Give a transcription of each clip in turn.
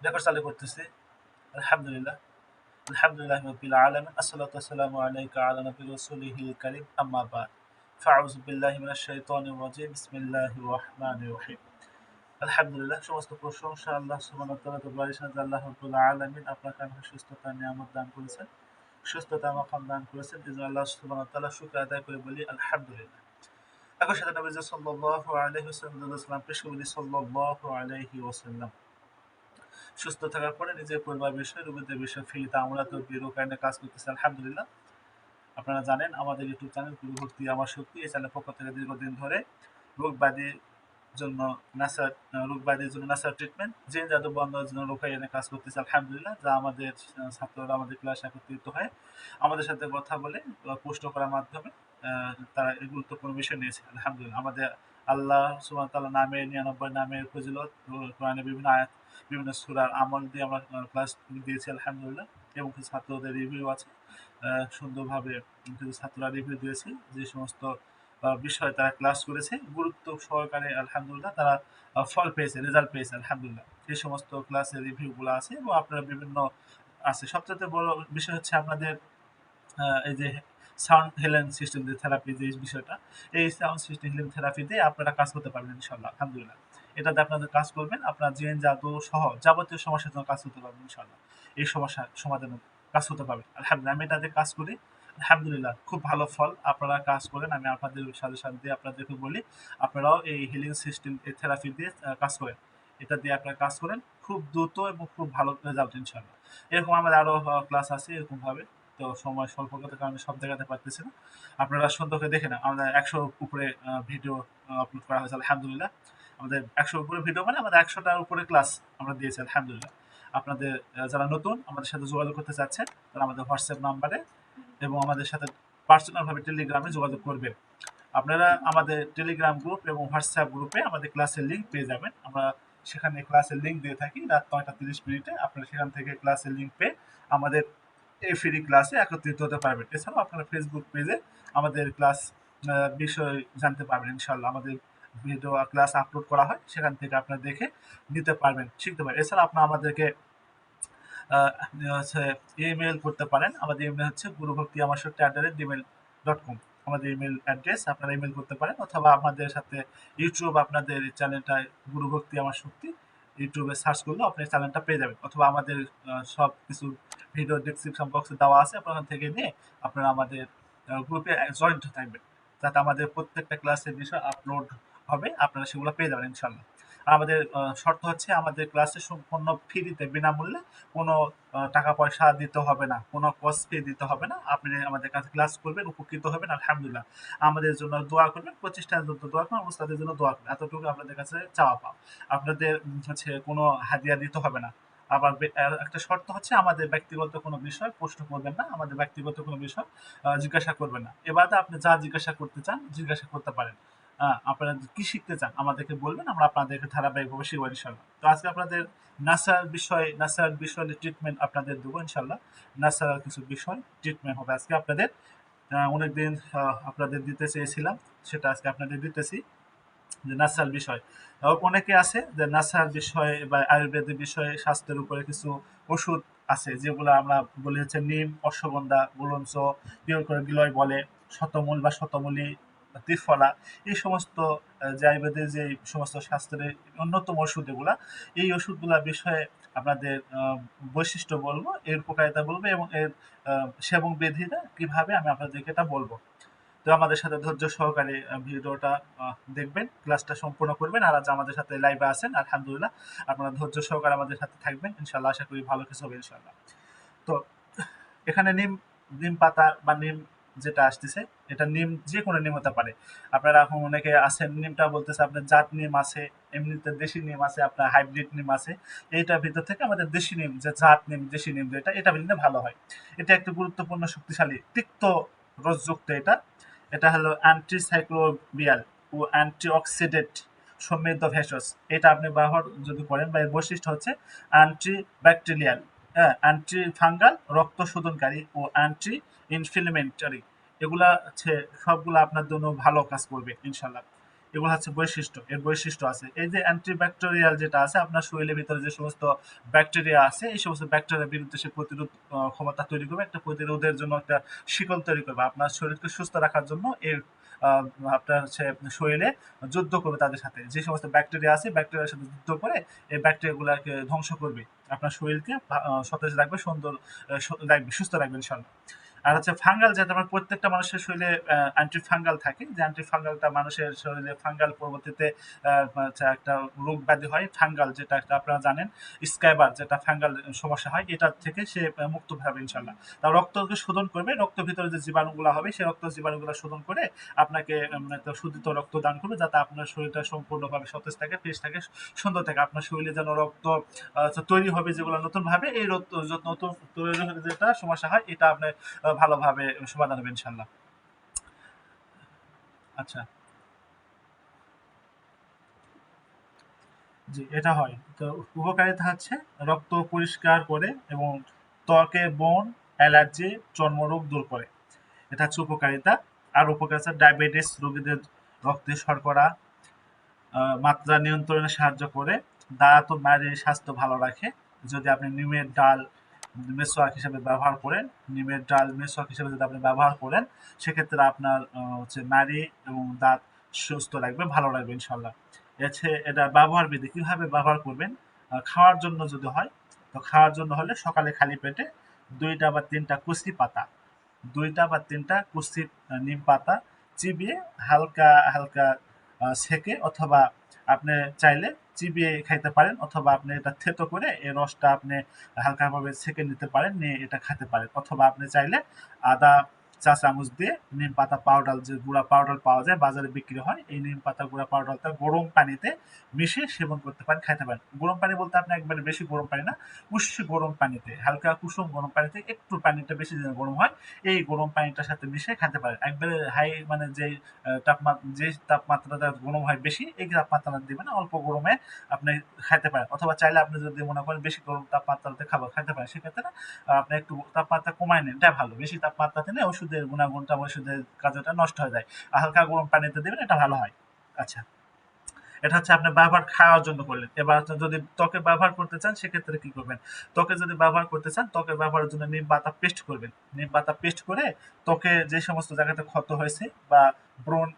Record চালু করতেছি। আলহামদুলিল্লাহ, আলহামদুলিল্লাহ রাব্বিল আলামিন, আসসালাতু ওয়াসসালামু আলাইকা আলা নবি রাসূলিহিল কারীম, আম্মা বা'দ। ফাআউযু বিল্লাহি মিনাশ শাইতানির রাজীম, বিসমিল্লাহির রহমানির রহিম। আলহামদুলিল্লাহ, সমস্ত প্রশংসা আল্লাহ সুবহানাহু ওয়া তাআলার, আল্লাহ রাব্বুল আলামিন আপনাকে আমাকে সুস্থতার নিয়ামত দান করেছেন, সুস্থতা আমাকে দান করেছেন। এজন্য আল্লাহ সুবহানাহু ওয়া তাআলার শুকর আদায় করে বলি আলহামদুলিল্লাহ। একই সাথে নবী সাল্লাল্লাহু আলাইহি ওয়াসাল্লাম পেশ করে বলি সাল্লাল্লাহু আলাইহি ওয়াসাল্লাম। সুস্থ থাকার পরে নিজের পরিবার বিষয়, রোগীদের বিষয় ফ্রিতে আমরা তো বিরোকায়নে কাজ করতেছি আলহামদুলিল্লাহ। আপনারা জানেন আমাদের ইউটিউব চ্যানেল গুরু ভক্তি আমার শক্তি, এই চ্যানেলের পক্ষ থেকে দীর্ঘদিন ধরে রোগ ব্যাধির জন্য নাসার ট্রিটমেন্ট, জিন জাদু বন্ধের জন্য রোকাই এনে কাজ করতেছে আলহামদুলিল্লাহ। যা আমাদের ছাত্ররা আমাদের ক্লাসে একত্রিত হয়ে আমাদের সাথে কথা বলে প্রশ্ন করার মাধ্যমে তারা এই গুরুত্বপূর্ণ বিষয় নিয়েছে আলহামদুলিল্লাহ। আমাদের আল্লাহ সুবহানাহু ওয়া তাআলা নামে 99 নামের ফজিলত, কোরআনের বিভিন্ন আয়াত, বিভিন্ন সূরার আমল দিয়ে আমরা ক্লাস দিয়েছি আলহামদুলিল্লাহ। এবং কিছু ছাত্রদের রিভিউ আছে, সুন্দরভাবে কিছু ছাত্ররা রিভিউ দিয়েছে যে সমস্ত বিষয় তারা ক্লাস করেছে গুরুত্ব সহকারে আলহামদুলিল্লাহ, তারা ফল পেয়েছে, রেজাল্ট পেয়েছে আলহামদুলিল্লাহ। এই সমস্ত ক্লাসের রিভিউগুলো আছে এবং আপনারা বিভিন্ন আছে। সবচেয়ে বড় বিষয় হচ্ছে আপনাদের এই যে সাউন্ড হিলিং সিস্টেম যে থেরাপি, যে বিষয়টা, এই সাউন্ড সিস্টেম হিলিং থেরাপি দিয়ে আপনারা কাজ করতে পারবেন ইনশাল্লাহ আলহামদুলিল্লাহ। এটাতে আপনাদের কাজ করবেন, আপনার জিন জাদু সহ যাবতীয় সমস্যার জন্য কাজ করতে পারবেন ইনশাল্লাহ। এই সমস্যা সমাধানে কাজ করতে পারবেন আলহামদুলিল্লাহ। আমি এটাতে কাজ করি আলহামদুলিল্লাহ, খুব ভালো ফল। আপনারা কাজ করেন, আমি আপনাদের সাজেশন দিয়ে আপনাদেরকে বলি আপনারাও এই হিলিং সিস্টেম এই থেরাপি দিয়ে কাজ করেন। এটা দিয়ে আপনারা কাজ করেন, খুব দ্রুত এবং খুব ভালো রেজাল্ট ইনশাল্লাহ। এরকম আমাদের আরো ক্লাস আছে এরকম ভাবে। তো সময় স্বল্পতার কারণে সব দেখাতে পারতেছি না। আপনারা সুন্দর করে দেখে নেন, আমাদের 100 উপরে ভিডিও আপলোড করা হয়েছে আলহামদুলিল্লাহ। আমাদের 100 উপরে ভিডিও মানে আমাদের 100টার উপরে ক্লাস আমরা দিয়েছি আলহামদুলিল্লাহ। আপনাদের যারা নতুন আমাদের সাথে যোগাযোগ করতে চাচ্ছেন তারা আমাদের হোয়াটসঅ্যাপ নাম্বারে এবং আমাদের সাথে পার্সোনাল ভাবে টেলিগ্রামে যোগাযোগ করবেন। আপনারা আমাদের টেলিগ্রাম গ্রুপ এবং হোয়াটসঅ্যাপ গ্রুপে আমাদের ক্লাসের লিঙ্ক পেয়ে যাবেন। আমরা সেখানে ক্লাসের লিঙ্ক দিয়ে থাকি রাত 9টা 30 মিনিটে। আপনারা সেখান থেকে ক্লাসের লিঙ্ক পেয়ে আমাদের এই ফ্রি ক্লাসে একত্রিত হতে পারবেন। এছাড়াও আপনারা ফেসবুক পেজে আমাদের ক্লাস বিষয় জানতে পারবেন ইনশাল্লাহ। আমাদের ভিডিও ক্লাস আপলোড করা হয়, সেখান থেকে আপনারা দেখে নিতে পারবেন, শিখতে পারবেন। এছাড়া আপনারা আমাদেরকে হচ্ছে ইমেল করতে পারেন। আমাদের ইমেল হচ্ছে গুরুভক্তি@gmail.com। আমাদের ইমেল অ্যাড্রেস, আপনারা ইমেল করতে পারেন অথবা আমাদের সাথে ইউটিউব, আপনাদের চ্যানেলটা গুরুভক্তি আমার শক্তি ইউটিউবে সার্চ করলে আপনি চ্যানেলটা পেয়ে যাবেন, অথবা আমাদের সব কিছু ভিডিও ডেসক্রিপশন বক্সে দেওয়া আছে, আপনার ওখান থেকে নিয়ে আপনারা আমাদের গ্রুপে জয়েন্ট থাকবেন, যাতে আমাদের প্রত্যেকটা ক্লাসের বিষয় আপলোড হবে, আপনারা সেগুলো পেয়ে যাবেন ইনশাল্লাহ। আর আমাদের শর্ত হচ্ছে আমাদের ক্লাসে সম্পূর্ণ ফ্রিতে, বিনামূল্যে, কোনো টাকা পয়সা দিতে হবে না, কোনো কস্ট ফি দিতে হবে না। আপনি আমাদের কাছে ক্লাস করবেন, উপকৃত হবেন আলহামদুলিল্লাহ। আমাদের জন্য দোয়া করবেন, প্রতিষ্ঠানের জন্য দোয়া করবেন, উস্তাদের জন্য দোয়া করবেন। এতটুকু আপনাদের কাছে চাওয়া পাওয়া। আপনাদের হচ্ছে কোনো হাদিয়া দিতে হবে না। আবার আর একটা শর্ত হচ্ছে আমাদের ব্যক্তিগত কোনো বিষয় প্রশ্ন করবেন না, আমাদের ব্যক্তিগত কোনো বিষয় জিজ্ঞাসা করবেন না। এবারে আপনি যা জিজ্ঞাসা করতে চান জিজ্ঞাসা করতে পারেন। আপনারা কি শিখতে চান আমাদেরকে বলবেন, আমরা আপনাদেরকে ধারাবাহিকভাবে শিখবো ইনশাল্লাহ। তো আজকে আপনাদের নাসার বিষয় ট্রিটমেন্ট আপনাদের দেবো ইনশাল্লাহ। নাসার কিছু বিষয় ট্রিটমেন্ট হবে আজকে আপনাদের। অনেকদিন আপনাদের দিতে চেয়েছিলাম, সেটা আজকে আপনাদের দিতেছি। যে নাসার বিষয়, অনেকে আছে যে নাসার বিষয়ে বা আয়ুর্বেদের বিষয়ে স্বাস্থ্যের উপরে কিছু ওষুধ আছে, যেগুলো আমরা বলি হচ্ছে নিম, অশ্বগন্ধা, গুলঞ্চ, পিওর করে গিলয় বলে, শতমূল বা শতমূলী, ত্রিফলা, এই সমস্ত যে আয়ুর্বেদের যে সমস্ত স্বাস্থ্যের অন্যতম ওষুধ এগুলা, এই ওষুধগুলা বিষয়ে আপনাদের বৈশিষ্ট্য বলবো, এর উপকারিতা বলবো এবং এর সেবন বিধিটা কিভাবে আমি আপনাদেরকে এটা বলবো। তো আমাদের সাথে ধৈর্য সহকারে ভিডিওটা দেখবেন, ক্লাসটা সম্পূর্ণ করবেন। আর আজ আমাদের সাথে লাইভে আছেন আলহামদুলিল্লাহ, আপনারা ধৈর্য সহকারে আমাদের সাথে থাকবেন ইনশাল্লাহ। আশা করি ভালো কিছু হবে ইনশাল্লাহ। তো এখানে নিম, নিম পাতা বা নিম যেটা আসতেছে, এটা নিম যে কোনো নিম হতে পারে। আপনারা এখন অনেকে আছেন নিমটা বলতেছে আপনার জাত নিম আছে, এমনিতে দেশি নিম আছে, আপনার হাইব্রিড নিম আছে। এইটার ভিতর থেকে আমাদের দেশি নিম, যে জাত নিম, দেশি নিম যেটা, এটা নিলে ভালো হয়। এটা একটি গুরুত্বপূর্ণ শক্তিশালী তিক্ত রসযুক্ত এটা। এটা হলো অ্যান্টিসাইক্লোবিয়াল ও অ্যান্টিঅক্সিডেন্ট সমৃদ্ধ ভেষজ। এটা আপনি ব্যবহার যদি করেন, বা এর বৈশিষ্ট্য হচ্ছে অ্যান্টি ব্যাকটেরিয়াল, হ্যাঁ, অ্যান্টি ফাঙ্গাল, রক্ত শোধনকারী ও অ্যান্টি ইনফ্লেমেটরি। এগুলা হচ্ছে সবগুলো আপনার জন্য ভালো কাজ করবে ইনশাল্লাহ। এগুলো হচ্ছে বৈশিষ্ট্য, এর বৈশিষ্ট্য আছে। এই যে অ্যান্টিব্যাকটেরিয়াল যেটা আছে, আপনার শরীরের ভিতরে যে সমস্ত ব্যাকটেরিয়া আছে, এই সমস্ত ব্যাকটেরিয়ার বিরুদ্ধে সে প্রতিরোধ ক্ষমতা তৈরি করবে, একটা প্রতিরোধের জন্য একটা শিকল তৈরি করবে আপনার শরীরকে সুস্থ রাখার জন্য। এর আহ, আপনার হচ্ছে শরীরে যুদ্ধ করবে তাদের সাথে, যে সমস্ত ব্যাকটেরিয়া আছে ব্যাকটেরিয়ার সাথে যুদ্ধ করে এই ব্যাকটেরিয়াগুলোকে ধ্বংস করবে, আপনার শরীরকে সতেজ রাখবে, সুন্দর রাখবে, সুস্থ রাখবে ইনশাল্লাহ। আর হচ্ছে ফাঙ্গাল, যেটা আমার প্রত্যেকটা মানুষের শরীরে অ্যান্টি ফাঙ্গাল থাকে, যে অ্যান্টি ফাঙ্গালটা মানুষের শরীরে ফাঙ্গাল পরবর্তীতে হচ্ছে একটা রোগ ব্যাধি হয় ফাঙ্গাল, যেটা একটা আপনারা জানেন স্ক্যাবার, যেটা ফাঙ্গাল সমস্যা হয়, এটার থেকে সে মুক্ত হবে ইনশাল্লাহ। তার রক্তকে শোধন করবে, রক্তের ভিতরে যে জীবাণুগুলো হবে সেই রক্ত জীবাণুগুলো শোধন করে আপনাকে একটা শুদ্ধিত রক্ত দান করবে, যাতে আপনার শরীরটা সম্পূর্ণভাবে সতেজ থাকে, ফ্রেশ থাকে, সুন্দর থাকে। আপনার শরীরে যেন রক্ত তৈরি হবে যেগুলো নতুন ভাবে, এই রক্ত নতুন তৈরি হলে যেটা সমস্যা হয় এটা আপনার ভালোভাবে সমাধান হবে ইনশাল্লাহ। আচ্ছা, জি এটা হয়। তো উপকারিতা হচ্ছে রক্ত পরিষ্কার করে এবং ত্বকে ব্রণ, অ্যালার্জি, চর্মরোগ দূর করে। এটা হচ্ছে উপকারিতা। আর উপকারিতা ডায়াবেটিস রোগীদের রক্তে শর্করা মাত্রা নিয়ন্ত্রণে সাহায্য করে, দাঁত ও নারীর স্বাস্থ্য ভালো রাখে। যদি আপনি নিমের ডাল মেসোয়াক হিসেবে ব্যবহার করেন, নিমের ডাল মেসোয়াক হিসেবে যদি আপনি ব্যবহার করেন, সেক্ষেত্রে আপনার হচ্ছে নারী এবং দাঁত সুস্থ রাখবে, ভালো রাখবে ইনশাল্লাহ। এটা ব্যবহার বিধি কিভাবে ব্যবহার করবেন। খাওয়ার জন্য যদি হয়, তো খাওয়ার জন্য হলে সকালে খালি পেটে 2টা বা 3টা কুচি পাতা, 2টা বা 3টা কুচি নিম পাতা চিবিয়ে হালকা হালকা সেকে, অথবা আপনি চাইলে চিবিয়ে খাইতে পারেন, অথবা আপনি এটা থেতো করে এই রসটা আপনি হালকাভাবে সেকে নিতে পারেন, নিয়ে এটা খেতে পারেন। অথবা আপনি চাইলে আদা চা চামচ দিয়ে নিম পাতা পাউডার, যে গুঁড়া পাউডার পাওয়া যায় বাজারে বিক্রি হয়, এই নিম পাতা গুঁড়া পাউডারটা গরম পানিতে মিশিয়ে সেবন করতে পারেন, খেতে পারেন। গরম পানি বলতে আপনি একবারে বেশি গরম পানি না, উষ্ণ গরম পানিতে, হালকা কুসুম গরম পানিতে, একটু পানিটা বেশি যেন গরম হয়, এই গরম পানিটার সাথে মিশিয়ে খেতে পারেন। একবারে হাই মানে যেই যে তাপমাত্রাটা গরম হয় বেশি, এই তাপমাত্রা দিবেন না, অল্প গরমে আপনি খাইতে পারেন। অথবা চাইলে আপনি যদি মনে করেন বেশি গরম তাপমাত্রাতে খাবার খাইতে পারেন, সেক্ষেত্রে আপনি একটু তাপমাত্রা কমায় নেন, এটা ভালো। বেশি তাপমাত্রাতে নিলে ওষুধের গুণাগুণটা, ওষুধের কাজটা নষ্ট হয়ে যায়। আর হালকা গরম পানিতে দেবেন, এটা ভালো হয়। আচ্ছা, এটা হচ্ছে আপনি ব্যবহার খাওয়ার জন্য করলেন। এবার আপনি যদি ত্বকে ব্যবহার করতে চান, সেক্ষেত্রে কি করবেন। ত্বকে যদি ব্যবহার করতে চান, ত্বকে ব্যবহারের জন্য নিম পাতা পেস্ট করবেন। নিম পাতা পেস্ট করে ত্বকে যে সমস্ত জায়গাতে ক্ষত হয়েছে বা ব্রণ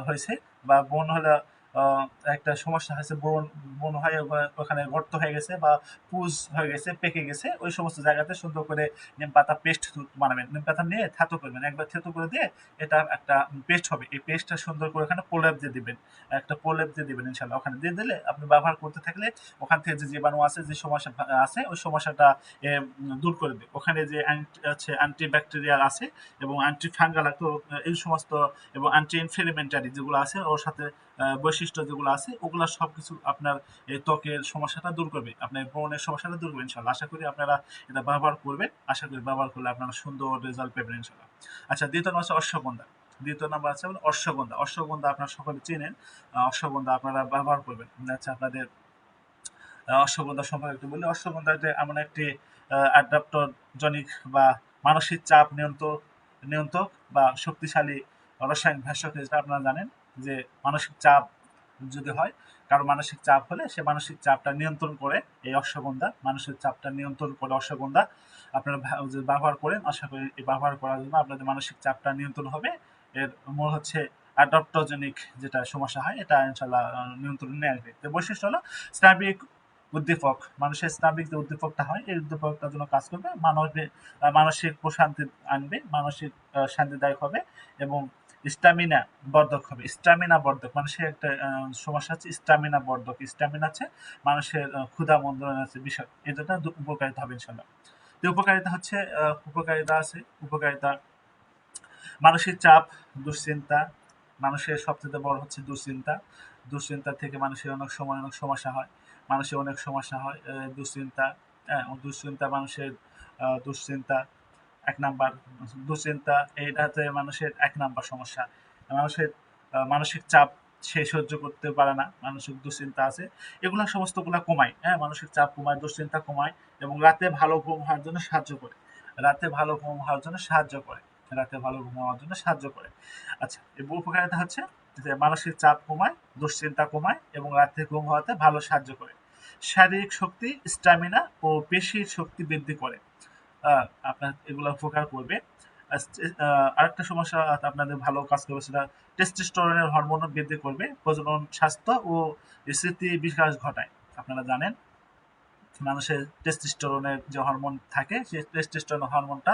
হয়েছে, বা ব্রণ হলে আহ, একটা সমস্যা হয়েছে, ব্রণ ব্রণ হয়ে ওখানে গর্ত হয়ে গেছে বা পুজ হয়ে গেছে, পেকে গেছে, ওই সমস্ত জায়গাতে সুন্দর করে নিম পাতা পেস্ট বানাবেন। নিম পাতা নিয়ে থেতো করবেন, একবার থেতো করে দিয়ে এটা একটা পেস্ট হবে। এই পেস্টটা সুন্দর করে ওখানে প্রলেপ দিয়ে দিবেন, একটা প্রলেপ দিয়ে দিবেন ইনশাল্লাহ। ওখানে দিয়ে দিলে আপনি ব্যবহার করতে থাকলে ওখান থেকে যে জীবাণু আছে, যে সমস্যা আছে, ওই সমস্যাটা দূর করে দেবে। ওখানে যে অ্যান্টি ব্যাকটেরিয়াল আছে এবং অ্যান্টি ফাঙ্গাল, তো এই সমস্ত এবং অ্যান্টি ইনফ্লেমেন্টারি যেগুলো আছে, ওর সাথে বৈশিষ্ট্য যেগুলো আছে, ওগুলো সবকিছু আপনার এই ত্বকের সমস্যাটা দূর করবে, আপনার ব্রণের সমস্যাটা দূর করবে ইনশাল্লাহ। আশা করি আপনারা এটা ব্যবহার করবেন, আশা করি ব্যবহার করলে আপনারা সুন্দর রেজাল্ট পাবেন ইনশাল্লাহ। আচ্ছা, দ্বিতীয় নম্বর হচ্ছে অশ্বগন্ধা। দ্বিতীয় নাম্বার আছে অশ্বগন্ধা। অশ্বগন্ধা আপনারা সকলে চেনেন। অশ্বগন্ধা আপনারা ব্যবহার করবেন। আচ্ছা, আপনাদের অশ্বগন্ধা সম্পর্কে একটু বলি। অশ্বগন্ধা যে এমন একটি অ্যাডাপ্টোজনিক বা মানসিক চাপ নিয়ন্ত্রক বা শক্তিশালী রাসায়নিক ভেষজ, যেটা আপনারা জানেন যে মানসিক চাপ যদি হয়, কারো মানসিক চাপ হলে সে মানসিক চাপটা নিয়ন্ত্রণ করে এই অশ্বগন্ধা, মানসিক চাপটা নিয়ন্ত্রণ করে অশ্বগন্ধা। আপনারা যদি ব্যবহার করেন, আশা করি এই ব্যবহার করার জন্য আপনাদের মানসিক চাপটা নিয়ন্ত্রণ হবে। এর মূল হচ্ছে অ্যাডাপ্টোজেনিক যেটা সমস্যা হয়, এটা ইনশাল্লাহ নিয়ন্ত্রণে নিয়ে আসবে। তো বৈশিষ্ট্য হলো স্নাবিক উদ্দীপক, মানুষের স্নাবিক যে উদ্দীপকটা হয়, এই উদ্দীপকটার জন্য কাজ করবে, মানসিক প্রশান্তি আনবে, মানসিক শান্তিদায়ক হবে, এবং স্ট্যামিনা বর্ধক হবে। স্ট্যামিনা বর্ধক, মানুষের একটা সমস্যা হচ্ছে স্ট্যামিনা বর্ধক। স্ট্যামিনা আছে মানুষের ক্ষুধা মন্দনের আছে বিষয়, এটা উপকারিতা হবে ইনশাল্লাহ। তো উপকারিতা হচ্ছে উপকারিতা আছে, উপকারিতা মানসিক চাপ, দুশ্চিন্তা, মানুষের সবচেয়ে বড় হচ্ছে দুশ্চিন্তা। দুশ্চিন্তা থেকে মানুষের অনেক সময় অনেক সমস্যা হয়, মানুষের অনেক সমস্যা হয় দুশ্চিন্তা। হ্যাঁ, দুশ্চিন্তা মানুষের দুশ্চিন্তা 1 নাম্বার। দুশ্চিন্তা এইটাতে মানুষের 1 নাম্বার সমস্যা। মানুষের মানসিক চাপ সে সহ্য করতে পারে না, মানসিক দুশ্চিন্তা আছে। এগুলা সমস্তগুলা কমায়, হ্যাঁ, মানসিক চাপ কমায়, দুশ্চিন্তা কমায়, এবং রাতে ভালো ঘুম হওয়ার জন্য সাহায্য করে। রাতে ভালো ঘুম হওয়ার জন্য সাহায্য করে। রাতে ভালো ঘুম হওয়ার জন্য সাহায্য করে। আচ্ছা, এই উপকারিতা হচ্ছে যে মানসিক চাপ কমায়, দুশ্চিন্তা কমায় এবং রাতে ঘুম হওয়াতে ভালো সাহায্য করে। শারীরিক শক্তি, স্ট্যামিনা ও পেশির শক্তি বৃদ্ধি করে। আপনার এগুলো উপকার করবে। আরেকটা সমস্যা আপনাদের ভালো কাজ করবে, সেটা টেস্টোস্টেরনের হরমোনও বৃদ্ধি করবে, প্রজনন স্বাস্থ্য ও স্মৃতি বিকাশ ঘটায়। আপনারা জানেন মানুষের টেস্টোস্টেরনের যে হরমোন থাকে, সেই টেস্টোস্টেরন হরমোনটা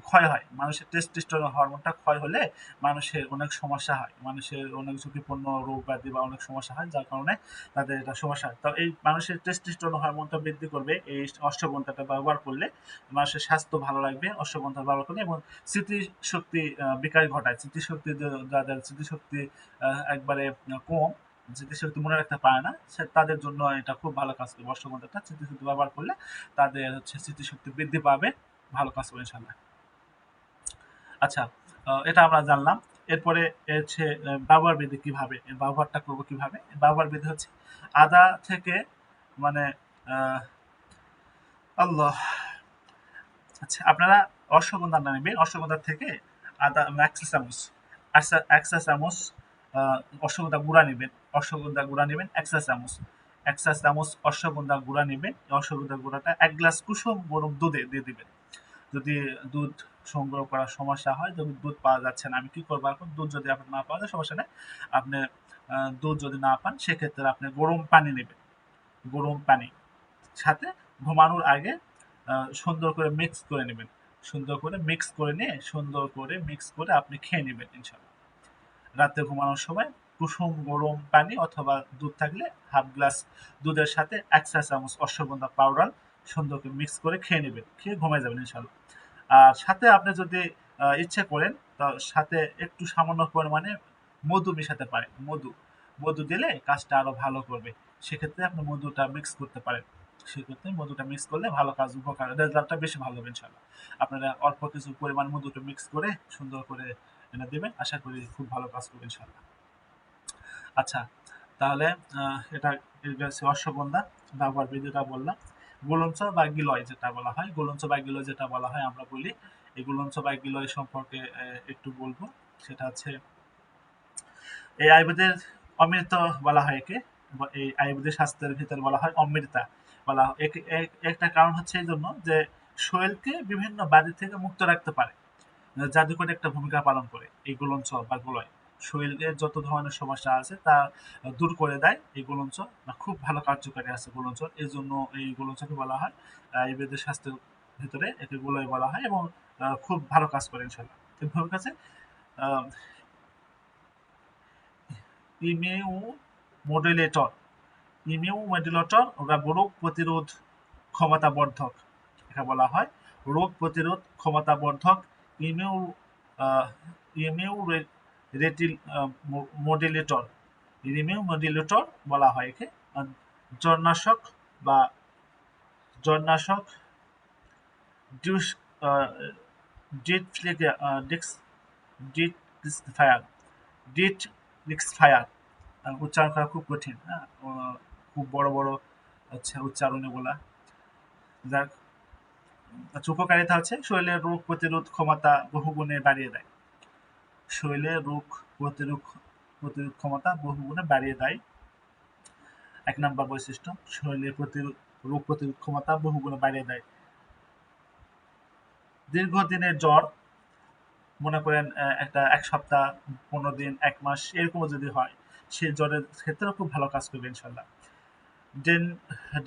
ক্ষয় হয়। মানুষের টেস্টোস্টেরন হরমোনটা ক্ষয় হলে মানুষের অনেক সমস্যা হয়, মানুষের অনেক ঝুঁকিপূর্ণ রোগ ব্যাধি বা অনেক সমস্যা হয়, যার কারণে তাদের এটা সমস্যা হয়। তো এই মানুষের টেস্টোস্টেরন হরমোনটা বৃদ্ধি করবে এই অশ্বগন্ধাটা ব্যবহার করলে, মানুষের স্বাস্থ্য ভালো রাখবে অশ্বগন্ধা ব্যবহার করলে, এবং স্মৃতিশক্তি বিকাশ ঘটায়। স্মৃতিশক্তি যাদের স্মৃতিশক্তি একবারে কম, স্মৃতিশক্তি মনে রাখতে পারে না, তাদের জন্য এটা খুব ভালো কাজ করবে। অশ্বগন্ধাটা স্মৃতিশক্তি ব্যবহার করলে তাদের স্মৃতিশক্তি বৃদ্ধি পাবে, ভালো কাজ করবে ইনশাল্লাহ। আচ্ছা, এটা আমরা জানলাম। এরপরে হচ্ছে ব্যবহার বিধি কিভাবে, ব্যবহারটা করবো কিভাবে। ব্যবহার বিধি হচ্ছে আদা থেকে মানে আল্লাহ, আচ্ছা আপনারা অশ্বগন্ধা নেবেন, অশ্বগন্ধা থেকে আদা 1 চা চামচ, 1 চা চামচ অশ্বগন্ধা গুঁড়া নেবেন, অশ্বগন্ধা গুঁড়া নেবেন 1 চা চামচ, 1 চা চামচ অশ্বগন্ধা গুঁড়া নেবেন। অশ্বগন্ধা গুঁড়াটা 1 গ্লাস কুসুম গরম দুধে দিয়ে দিবেন। যদি দুধ সংগ্রহ করার সমস্যা হয়, যদি দুধ পাওয়া যাচ্ছে না, আমি কি করবো এখন, দুধ যদি আপনার না পাওয়া যায় সমস্যা নেই, আপনি দুধ যদি না পান সেক্ষেত্রে আপনি গরম পানি নেবেন, গরম পানি সাথে ঘুমানোর আগে সুন্দর করে মিক্স করে নেবেন, সুন্দর করে মিক্স করে নিয়ে সুন্দর করে মিক্স করে আপনি খেয়ে নেবেন ইনশাল্লাহ। রাতে ঘুমানোর সময় কুসুম গরম পানি অথবা দুধ থাকলে হাফ গ্লাস দুধের সাথে 1 চা চামচ অশ্বগন্ধা পাউডার সুন্দর করে মিক্স করে খেয়ে নেবেন, খেয়ে ঘুমিয়ে যাবেন ইনশাল্লাহ। আর সাথে আপনি যদি ইচ্ছে করেন, তো সাথে একটু সামান্য পরিমাণে মধু মেশাতে পারেন। মধু মধু দিলে কাজটা আরো ভালো করবে। সেক্ষেত্রে আপনি মধুটা মিক্স করতে পারেন। সেক্ষেত্রে মধুটা মিক্স করলে ভালো কাজ, উপকার, রেজাল্টটা বেশি ভালো হবে ইনশাল্লাহ। আপনারা অল্প কিছু পরিমাণ মধুটা মিক্স করে সুন্দর করে এনে দিবেন, আশা করি খুব ভালো কাজ করবে ইনশাল্লাহ। আচ্ছা, তাহলে এটা হচ্ছে অশ্বগন্ধা, ব্যবহার বিধিটা বললাম। গুলঞ্চ বা গিলয় যেটা বলা হয়, গুলঞ্চ বা গিলয় যেটা বলা হয় আমরা বলি, এই গুলঞ্চ বা গিলয় সম্পর্কে একটু বলবো। সেটা হচ্ছে এই আয়ুর্বেদের অমৃত বলা হয় একে, এই আয়ুর্বেদের স্বাস্থ্যের ভিতরে বলা হয় অমৃতা বলা হয় একে। একটা কারণ হচ্ছে এই জন্য যে শরীরকে বিভিন্ন ব্যাধি থেকে মুক্ত রাখতে পারে, জাদুকরী একটা ভূমিকা পালন করে এই গুলঞ্চ বা গুলয়। শরীরে যত ধরনের সমস্যা আছে তা দূর করে দেয় এই গুলঞ্চ, খুব ভালো কার্যকারী আছে গুলঞ্চ। এই জন্য এই গুলঞ্চকে বলা হয় আয়ুর্বেদের স্বাস্থ্যের ভিতরে একে গুলয় বলা হয়, এবং খুব ভালো কাজ করে ইনশাল্লাহ। এর কাছে ইমিউ মডুলেটর, ইমিউ মডুলেটর ওরা রোগ প্রতিরোধ ক্ষমতা বর্ধক, এটা বলা হয় রোগ প্রতিরোধ ক্ষমতা বর্ধক। ইমিউ ইমিউ রেটিল মডুলেটর, ইমিউ মডুলেটর বলা হয় একে। জরনাশক বা জরনাশক ডিউস ডিটফায়ার, ডিটফায়ার, উচ্চারণ করা খুব কঠিন, হ্যাঁ, খুব বড় বড় হচ্ছে উচ্চারণ এগুলা। যাক, উপকারিতা হচ্ছে শরীরের রোগ প্রতিরোধ ক্ষমতা বহুগুণে বাড়িয়ে দেয়, শরীরের রোগ প্রতিরোধ প্রতিরোধ ক্ষমতা বহুগুণে বাড়িয়ে দেয়। 1 নম্বর বৈশিষ্ট্য, শরীরের রোগ প্রতিরোধ ক্ষমতা বহুগুণে বাড়িয়ে দেয়। দীর্ঘদিনের জ্বর, মনে করেন একটা 1 সপ্তাহ, 15 দিন, 1 মাস এরকমও যদি হয়, সেই জ্বরের ক্ষেত্রেও খুব ভালো কাজ করবে ইনশাল্লাহ।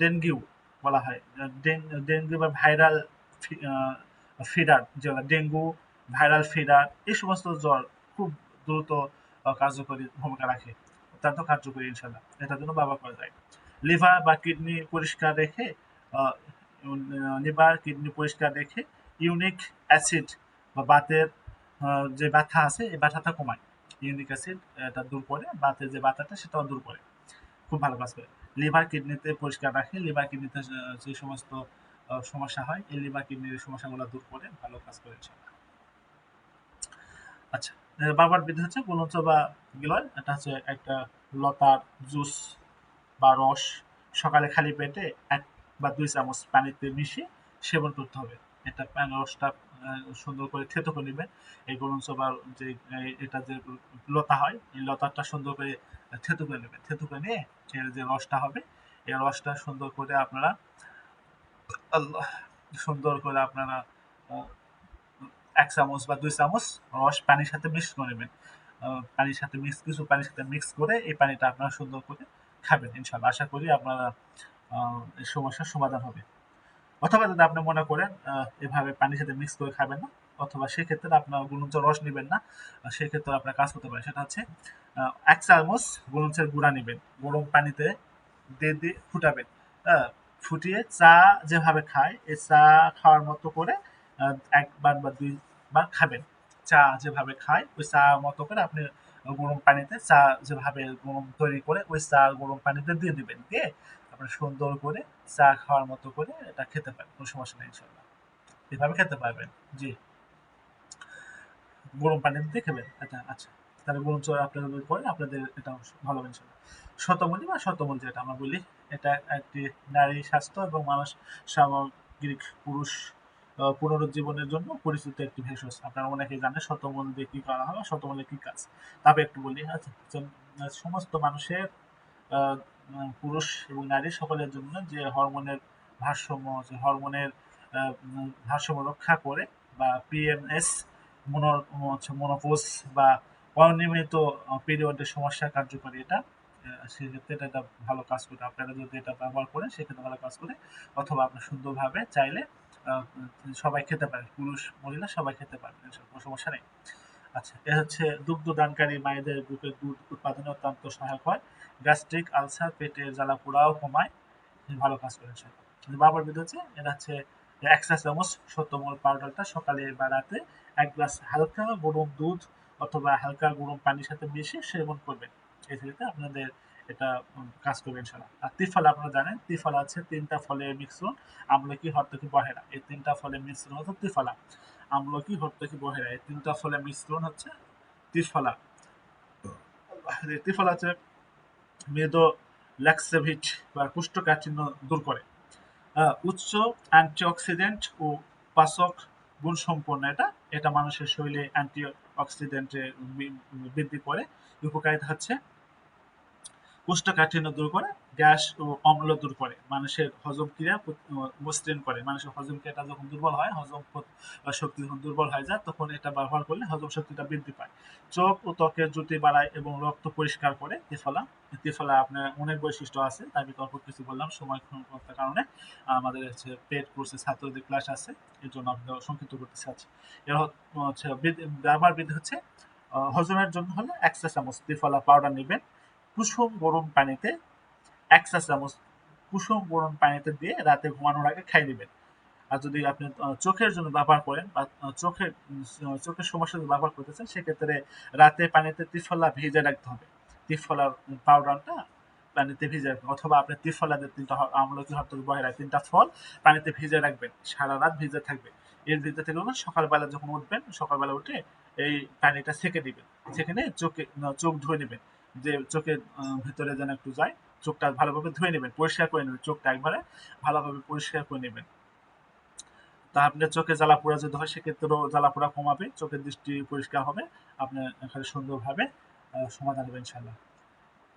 ডেঙ্গিউ বলা হয়, ডেঙ্গু বা ভাইরাল ফিডার, যেগুলো ডেঙ্গু, ভাইরাল ফিডার, এই সমস্ত জ্বর খুব দ্রুত কার্যকরী ভূমিকা রাখে, অত্যন্ত কার্যকরী ইনশাল্লাহ, এটার জন্য ব্যবহার করা যায়। লিভার বা কিডনি পরিষ্কার রেখে, লিভার কিডনি পরিষ্কার রেখে ইউরিক অ্যাসিড বা বাতের যে ব্যথা আছে এই ব্যথাটা কমায়। ইউরিক অ্যাসিড এটা দূর করে, বাতের যে ব্যথাটা সেটাও দূর করে, খুব ভালো কাজ করে। লিভার কিডনিতে পরিষ্কার রাখে, লিভার কিডনিতে যে সমস্ত সমস্যা হয় এই লিভার কিডনির সমস্যাগুলো দূর করে ভালো কাজ করে ইনশাল্লাহ। আচ্ছা, বাবার বিধি হচ্ছে গুলঞ্চ বা গিলয়, এটা হচ্ছে একটা লতার জুস বা রস, সকালে খালি পেটে 1 বা 2 চামচ পানিতে মিশিয়ে সেবন করতে হবে। এটা রসটা সুন্দর করে থেতো করে নেবেন। এই গরম সোবার যে এটা যে লতা হয়, এই লতাটা সুন্দর করে থেতো করে নেবেন। থেতো করে নিয়ে এর যে রসটা হবে, এই রসটা সুন্দর করে আপনারা আল্লাহ সুন্দর করে আপনারা আহ, 1 চামচ বা 2 চামচ রস পানির সাথে মিক্স করে নেবেন। পানির সাথে কিছু পানির সাথে মিক্স করে এই পানিটা আপনারা সুন্দর করে খাবেন ইনশাল্লাহ। আশা করি আপনারা এই সমস্যার সমাধান হবে। অথবা যদি আপনি মনে করেন এভাবে পানির সাথে মিক্স করে খাবেন না, অথবা সেক্ষেত্রে আপনার গুলুঞ্চের রস নেবেন না, সেক্ষেত্রে আপনার কাজ করতে পারেন। সেটা হচ্ছে 1 চামচ গুলুঞ্চের গুঁড়া নেবেন, গরম পানিতে দিয়ে দিয়ে ফুটাবেন। ফুটিয়ে চা যেভাবে খায় এই চা খাওয়ার মতো করে একবার বা 2 বার খাবেন। চা যেভাবে খায় ওই চা মতো করে আপনি গরম পানিতে চা যেভাবে গরম তৈরি করে ওই চা গরম পানিতে দিয়ে দিবেন। দিয়ে আপনি সুন্দর করে চা খাওয়ার মতো করে এটা খেতে পারেন, কোনো সমস্যা নেই ইনশাল্লাহ। এভাবে খেতে পারবেন। জি, গরম পানি দিয়ে খাবেন। আচ্ছা আচ্ছা, তাহলে গরম চা আপনারা যদি করেন আপনাদের এটা ভালো হবে ইনশাল্লাহ। শতমূলী বা শতমূল যেটা আমরা বলি, এটা একটি নারী স্বাস্থ্য এবং মানুষ সামগ্রিক পুরুষ পুনরুজ্জীবনের জন্য পরিচিত একটি ভেষজ। আপনারা অনেকেই জানেন শতমূল দিয়ে কি করা হয়, শতমূলের কি কাজ। তবে একটু বলি, আচ্ছা, সমস্ত মানুষের আহ, পুরুষ এবং নারী সকলের জন্য যে হরমোনের ভারসাম্য, যে হরমোনের ভারসাম্য রক্ষা করে, বা পিএমএস, মনোপজ বা অনিয়মিত পিরিয়ডের সমস্যা কার্যকরী এটা। সেক্ষেত্রে এটা একটা ভালো কাজ করে। আপনারা যদি এটা ব্যবহার করেন সেক্ষেত্রে ভালো কাজ করে। অথবা আপনি সুন্দরভাবে চাইলে আহ, সবাই খেতে পারে, পুরুষ মহিলা সবাই খেতে পারবে, কোনো সমস্যা নেই। আচ্ছা, এ হচ্ছে দুগ্ধদানকারী মায়েদের বুকের দুধ উৎপাদনে অত্যন্ত সহায়ক হয়। গ্যাস্ট্রিক আলসার, পেটের জ্বালা পোড়াও কমায়, ভালো কাজ করেছে। কিন্তু বাবার বিধি হচ্ছে, এটা হচ্ছে 1 চা চামচ শতমূল পাউডারটা সকালে বা রাতে 1 গ্লাস হালকা গরম দুধ অথবা হালকা গরম পানির সাথে মিশিয়ে সেবন করবেন। এই ক্ষেত্রে আপনাদের এটা কাজ করবে ইনশাল্লাহ। আর ত্রিফলা আপনারা জানেন, ত্রিফলা আছে 3টা ফলের মিশ্রণ, আমলকি, হরতকি, বহেরা। এই 3টা ফলের মিশ্রণ হচ্ছে ত্রিফলা। আমলকি, হরতকি, বহেরা, এই 3টা ফলের মিশ্রণ হচ্ছে ত্রিফলা। এই ত্রিফলা হচ্ছে মেদ ল্যাক্সেভিট বা কোষ্ঠকাঠিন্য দূর করে। উচ্চ অ্যান্টিঅক্সিডেন্ট ও পাচক গুণসম্পন্ন এটা। এটা মানুষের শরীরে অ্যান্টিঅক্সিডেন্টের বৃদ্ধি করে। উপকারিতা হচ্ছে কোষ্ঠকাঠিন্য দূর করে, গ্যাস ও অম্ল দূর করে, মানুষের হজম ক্রিয়া মসৃণ করে। মানুষের হজম ক্রিয়াটা যখন দুর্বল হয়, হজম শক্তি যখন দুর্বল হয়ে যায়, তখন এটা ব্যবহার করলে হজম শক্তিটা বৃদ্ধি পায়। চোখ ও ত্বকের জ্যোতি বাড়ায় এবং রক্ত পরিষ্কার করে। ত্রিফলা, ত্রিফলা আপনার অনেক বৈশিষ্ট্য আছে, তার ভিতরে অল্প কিছু বললাম সময় সংকটের কারণে। আমাদের হচ্ছে পেড কোর্সে ছাত্রদের ক্লাস আছে, এর জন্য আপনাদের সংক্ষিপ্ত করতে চাচ্ছি। এর হচ্ছে ব্যবহার বিধি হচ্ছে, হজমের জন্য হলে 1 চা চামচ ত্রিফলা পাউডার নেবেন। কুসুম গরম পানিতে 1 চা চামচ কুসুম গরম পানিতে দিয়ে রাতে ঘুমানোর আগে খাইয়ে নেবেন। আর যদি আপনি চোখের জন্য ব্যবহার করেন, বা চোখের সমস্যা যদি ব্যবহার করতে চান, সেক্ষেত্রে রাতে পানিতে ত্রিফলা ভিজিয়ে রাখতে হবে। ত্রিফলার পাউডারটা পানিতে ভিজিয়ে রাখবেন, অথবা আপনি ত্রিফলাদের 3টা আমলকি, হরতকি, বহেরা 3টা ফল পানিতে ভিজিয়ে রাখবেন, সারা রাত ভিজে থাকবে। এর ভিতরে থেকে সকালবেলা যখন উঠবেন, সকালবেলা উঠে এই পানিটা ছেঁকে দিবেন। ছেঁকে নিয়ে চোখ ধুয়ে নেবেন, যে চোখের ভিতরে যেন একটু যায়। চোখটা ভালোভাবে ধুয়ে নেবেন, পরিষ্কার করে নেবেন, চোখটা একবারে ভালোভাবে পরিষ্কার করে নেবেন। তা আপনার চোখে জ্বালা পোড়া যদি হয়, সেক্ষেত্রেও জ্বালা পোড়া কমাবে, চোখের দৃষ্টি পরিষ্কার হবে, আপনার এখানে সুন্দরভাবে সমাধান হবে ইনশাল্লাহ।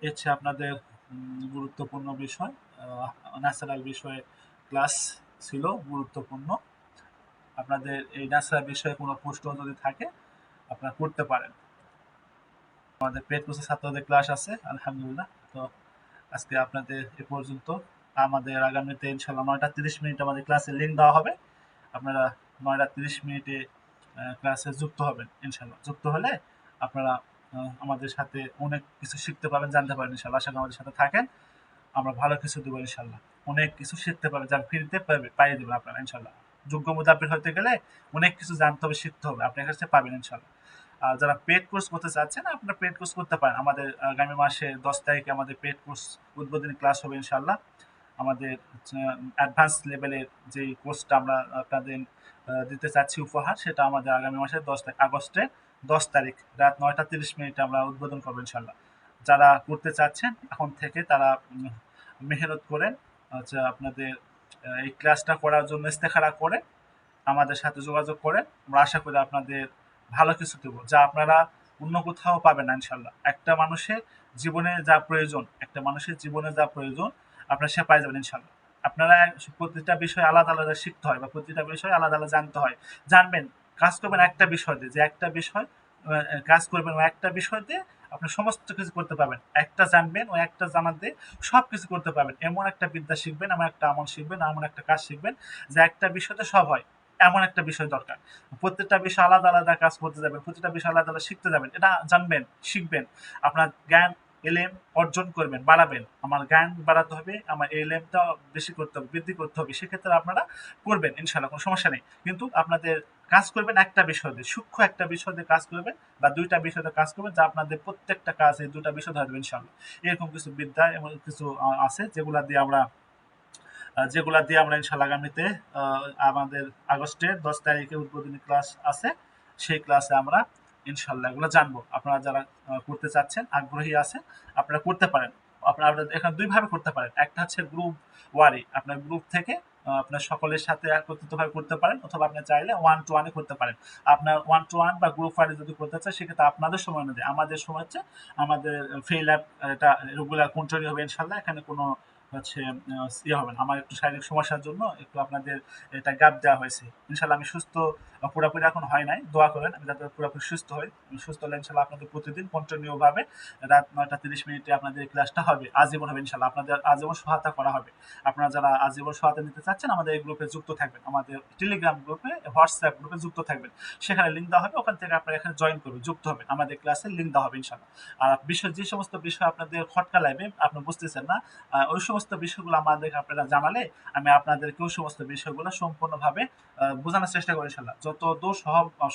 এ হচ্ছে আপনাদের গুরুত্বপূর্ণ বিষয়, ন্যাচারাল বিষয়ে ক্লাস ছিল গুরুত্বপূর্ণ। আপনাদের এই ন্যাচারাল বিষয়ে কোনো প্রশ্ন যদি থাকে আপনারা করতে পারেন। আমাদের পেড কোর্সের ছাত্রদের ক্লাস আছে আলহামদুলিল্লাহ। তো আজকে আপনাদের এ পর্যন্ত। আমাদের আগামীতে ইনশাল্লাহ 9টা 30 মিনিট আমাদের ক্লাসের লিঙ্ক দেওয়া হবে। আপনারা 9টা 30 মিনিটে ক্লাসে যুক্ত হবেন ইনশাল্লাহ। যুক্ত হলে আপনারা আমাদের সাথে অনেক কিছু শিখতে পারবেন, জানতে পারবেন ইনশাল্লাহ। আশা করি আমাদের সাথে থাকেন, আমরা ভালো কিছু দেবো ইনশাল্লাহ। অনেক কিছু শিখতে পারবেন, যা ফ্রিতে পাইয়ে দেবেন আপনারা ইনশাল্লাহ। যোগ্য মুতাবিক হতে গেলে অনেক কিছু জানতে হবে, শিখতে হবে, আপনার কাছে পাবেন ইনশাল্লাহ। আর যারা পেড কোর্স করতে চাচ্ছেন, আপনারা পেড কোর্স করতে পারেন। আমাদের আগামী মাসে 10 তারিখে আমাদের পেড কোর্স উদ্বোধনী ক্লাস হবে ইনশাল্লাহ। আমাদের অ্যাডভান্স লেভেলের যে কোর্সটা আমরা আপনাদের দিতে চাচ্ছি উপহার, সেটা আমাদের আগামী মাসের আগস্টের 10 তারিখ রাত 9টা 30 মিনিটে আমরা উদ্বোধন করবো ইনশাল্লাহ। যারা করতে চাচ্ছেন এখন থেকে তারা মেহনত করেন, আচ্ছা, আপনাদের এই ক্লাসটা করার জন্য ইস্তেখারা করে আমাদের সাথে যোগাযোগ করেন। আমরা আশা করি আপনাদের ভালো কিছু দেবো, যা আপনারা অন্য কোথাও পাবেন না ইনশাল্লাহ। একটা মানুষের জীবনে যা প্রয়োজন আপনারা সে পাই যাবেন ইনশাল্লাহ। আপনারা প্রতিটা বিষয় আলাদা আলাদা শিখতে হয় বা প্রতিটা বিষয় আলাদা আলাদা জানতে হয়। জানবেন, কাজ করবেন একটা বিষয় দিয়ে, যে একটা বিষয় কাজ করবেন ওই একটা বিষয় দিয়ে আপনি সমস্ত কিছু করতে পারবেন। একটা জানবেন, ওই একটা জানা দিয়ে সব কিছু করতে পারবেন। এমন একটা বিদ্যা শিখবেন, এমন একটা আমল শিখবেন, এমন একটা কাজ শিখবেন যে একটা বিষয়তে সব হয়। এমন একটা বিষয় দরকার। প্রত্যেকটা বিষয় আলাদা আলাদা কাজ করতে যাবেন, প্রতিটা বিষয় আলাদা আলাদা শিখতে যাবেন। এটা জানবেন, শিখবেন, আপনার জ্ঞান এলেম অর্জন করবেন, বাড়াবেন। আমার জ্ঞান বাড়াতে হবে, আমার এলেমটা বেশি করতে হবে, বৃদ্ধি করতে হবে। সেক্ষেত্রে আপনারা করবেন ইনশাল্লাহ, কোনো সমস্যা নেই। কিন্তু আপনাদের কাজ করবেন একটা বিষয় দিয়ে, সূক্ষ্ম একটা বিষয় দিয়ে কাজ করবেন, বা দুইটা বিষয় দিয়ে কাজ করবেন, যা আপনাদের প্রত্যেকটা কাজ এই দুটা বিষয় ধরে দেবেন ইনশাল্লাহ। এরকম কিছু বিদ্যা এবং কিছু আছে যেগুলা দিয়ে আমরা ইনশাল্লাহ আগামীতে আমাদের আগস্টের 10 তারিখে উদ্বোধনী ক্লাস আছে, সেই ক্লাসে আমরা ইনশাল্লাহ এগুলো জানবো। আপনারা যারা করতে চাচ্ছেন, আগ্রহী আছেন, আপনারা করতে পারেন। আপনারা এখানে দুইভাবে করতে পারেন। একটা হচ্ছে গ্রুপ ওয়ারি, আপনার গ্রুপ থেকে আপনার সকলের সাথে একত্রিতভাবে করতে পারেন, অথবা আপনি চাইলে ওয়ান টু ওয়ানে করতে পারেন। আপনার ওয়ান টু ওয়ান বা গ্রুপ ওয়ারি যদি করতে চান, সেক্ষেত্রে আপনাদের সময় অনুযায়ী, আমাদের সময় হচ্ছে আমাদের ফ্রি ল্যাব, এটা রেগুলার কন্টিনিউ হবে ইনশাল্লাহ। এখানে কোনো হচ্ছে ইয়ে হবে না। আমার একটু শারীরিক সমস্যার জন্য একটু আপনাদের এটা গ্যাপ দেওয়া হয়েছে। ইনশাল্লাহ আমি সুস্থ, পুরোপুরি এখন হয় নাই, দোয়া করেন আমি যাতে পুরোপুরি সুস্থ হই। আমি সুস্থ হলে ইনশাল্লাহ আপনাদের প্রতিদিন কন্টিনিউ ভাবে রাত 9টা 30 মিনিটে আপনাদের এই ক্লাসটা হবে, আজীবন হবে ইনশাল্লাহ। আপনাদের আজীবন সহায়তা করা হবে। আপনারা যারা আজীবন সহায়তা নিতে চাচ্ছেন, আমাদের এই গ্রুপে যুক্ত থাকবেন, আমাদের টেলিগ্রাম গ্রুপে, হোয়াটসঅ্যাপ গ্রুপে যুক্ত থাকবেন। সেখানে লিঙ্ক দেওয়া হবে, ওখান থেকে আপনারা এখানে জয়েন করবেন, যুক্ত হবেন, আমাদের ক্লাসে লিঙ্ক দেওয়া হবে ইনশাল্লাহ। আর যে সমস্ত বিষয় আপনাদের খটকা লাগবে, আপনি বুঝতেছেন না, ওই সমস্ত বিষয়গুলো আমাদেরকে আপনারা জানালে আমি আপনাদেরকে ওই সমস্ত বিষয়গুলো সম্পূর্ণভাবে বোঝানোর চেষ্টা করি ইনশাল্লাহ। যত দূর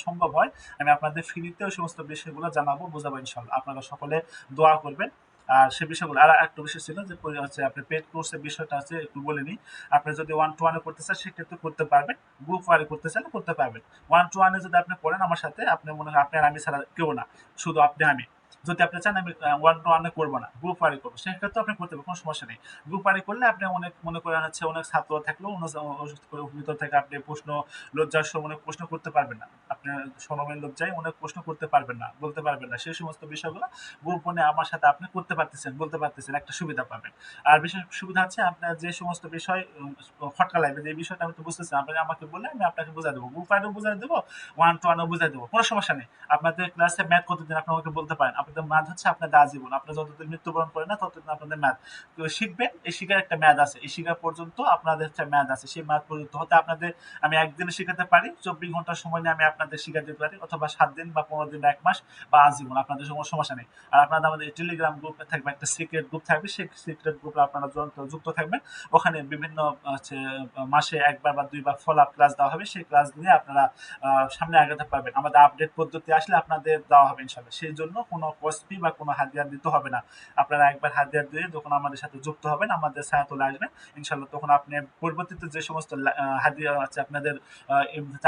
সম্ভব হয় আমি আপনাদের ফ্রিতে ওই সমস্ত বিষয়গুলো জানাবো, বোঝাবো ইনশাল্লাহ। আপনারা সকলে দোয়া করবেন। আর সে বিষয়গুলো, আর একটা বিষয় ছিল যে হচ্ছে আপনি পেড কোর্সের বিষয়টা আছে, একটু বলে নিই। আপনি যদি ওয়ান টু ওয়ানে করতে চান, সেক্ষেত্রে করতে পারবেন। গ্রুপ ওয়ারে করতে চান, করতে পারবেন। ওয়ান টু ওয়ানে যদি আপনি করেন আমার সাথে, আপনি মনে হয় আপনি আর আমি ছাড়া কেউ না, শুধু আপনি আমি। যদি আপনি চান আমি ওয়ান টু ওয়ানে করবো না, গ্রুপ ওয়ারি করবো, সেক্ষেত্রে আপনি করতে পারবেন, কোনো সমস্যা নেই। গ্রুপ ওয়ারি করলে আপনি অনেক, মনে করেন হচ্ছে অনেক ছাত্র থাকলেও ভিতর থেকে আপনি প্রশ্ন, লজ্জার সময় অনেক প্রশ্ন করতে পারবেন না। আপনি শরমের লজ্জায় অনেক প্রশ্ন করতে পারবেন না, বলতে পারবেন না। সেই সমস্ত বিষয়গুলো গ্রুপ ওয়ানে আমার সাথে আপনি করতে পারতেছেন, বলতে পারতেছেন, একটা সুবিধা পাবেন। আর বিশেষ সুবিধা হচ্ছে, আপনার যে সমস্ত বিষয় খটকা লাগবে, যে বিষয়টা আমি তো বুঝতেছি, আপনি আমাকে বললে আমি আপনাকে বুঝাই দেবো, গ্রুপ ওয়ানেও বুঝাই দেবো, ওয়ান টু ওয়ানেও বুঝাই দেবো, কোনো সমস্যা নেই। আপনাদের ক্লাসে ম্যাথ কতদিন আপনি আমাকে বলতে পারেন। আপনাদের ম্যাথ হচ্ছে আপনাদের আজীবন, আপনি যতদিন মৃত্যুবরণ করেন না ততদিন আপনাদের ম্যাথ তো শিখবেন। এই শিখার একটা ম্যাথ আছে, এই শিখা পর্যন্ত আপনাদের একটা ম্যাথ আছে। সেই ম্যাথ পর্যন্ত হতে আপনাদের আমি একদিনে শিখাতে পারি, 24 ঘন্টা সময় নিয়ে আমি আপনাদের শিখা দিতে পারি, অথবা 7 দিন বা 15 দিন বা 1 মাস বা আজীবন, আপনাদের কোনো সমস্যা নেই। আর আপনাদের আমাদের টেলিগ্রাম গ্রুপে থাকবে, একটা সিক্রেট গ্রুপ থাকবে, সেই সিক্রেট গ্রুপে আপনারা যুক্ত থাকবেন। ওখানে বিভিন্ন হচ্ছে মাসে একবার বা দুইবার ফলো আপ ক্লাস দেওয়া হবে, সেই ক্লাস নিয়ে আপনারা সামনে আগাতে পারবেন। আমাদের আপডেট পদ্ধতি আসলে আপনাদের দেওয়া হবে ইনশাল্লাহ। সেই জন্য কোনো কস্ট ফি বা কোনো হাতিয়ার দিতে হবে না। আপনারা একবার হাতিয়ার দিয়ে যখন আমাদের সাথে যুক্ত হবেন, আমাদের ছায়াতলে আসবেন ইনশাল্লাহ, তখন আপনি পরবর্তীতে যে সমস্ত হাদিয়া আছে আপনাদের,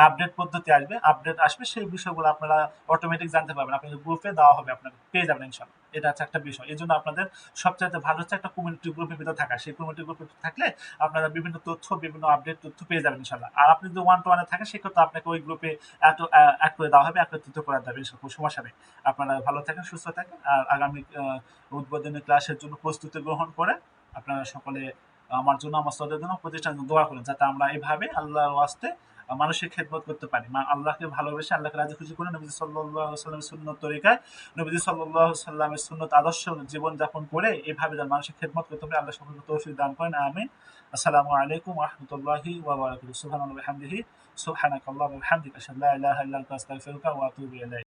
আপডেট পদ্ধতি আসবে, আপডেট আসবে, সেই বিষয়গুলো আপনারা অটোমেটিক জানতে পারবেন। আপনাদের গ্রুপে দেওয়া হবে, আপনারা পেয়ে যাবেন ইনশাল্লাহ। এটা হচ্ছে একটা বিষয়। এই জন্য আপনাদের সবচাইতে ভালো হচ্ছে একটা কমিউনিটি গ্রুপের ভিতরে থাকা। সেই কমিউনিটি গ্রুপে থাকলে আপনারা বিভিন্ন তথ্য, বিভিন্ন আপডেট তথ্য পেয়ে যাবেন ইনশাল্লাহ। আর আপনি যদি ওয়ান টু ওয়ানে থাকেন, সেক্ষেত্রে আপনাকে ওই গ্রুপে অ্যাড করে দেওয়া হবে, একত্রিত করে দেওয়া হবে, কোনো সমস্যা নেই। আপনারা ভালো থাকেন, সুস্থ থাকেন। আর আগামী উদ্বোধনী ক্লাসের জন্য প্রস্তুতি গ্রহণ করে আপনারা সকলে আমার জন্য, আমার শ্রদ্ধার জন্য, প্রতিষ্ঠানের জন্য দোয়া করেন, যাতে আমরা এইভাবে আল্লাহর ওয়াস্তে মানুষের খেদমত করতে পারি। আল্লাহকে ভালোবেসে, আল্লাহকে রাজি খুশি করে, নবী সাল্লাল্লাহু আলাইহি সাল্লামের সুন্নত তরিকায়, নবী সাল্লাল্লাহু আলাইহি সাল্লামের সুন্নত আদর্শ জীবন যাপন করে এইভাবে মানুষের খেদমত করতে পারে। আল্লাহ সকলকে তৌফিক দান করেন, আমিন। আসসালামু আলাইকুম ওয়া রাহমাতুল্লাহি ওয়া বারাকাতুহু। সুবহানাল্লাহি ওয়া বিহামদিহি, সুবহানাকাল্লাহুম্মা ওয়া বিহামদিকা, আশহাদু আল্লা ইলাহা ইল্লা আনতা, আস্তাগফিরুকা ওয়া আতুবু ইলাইক।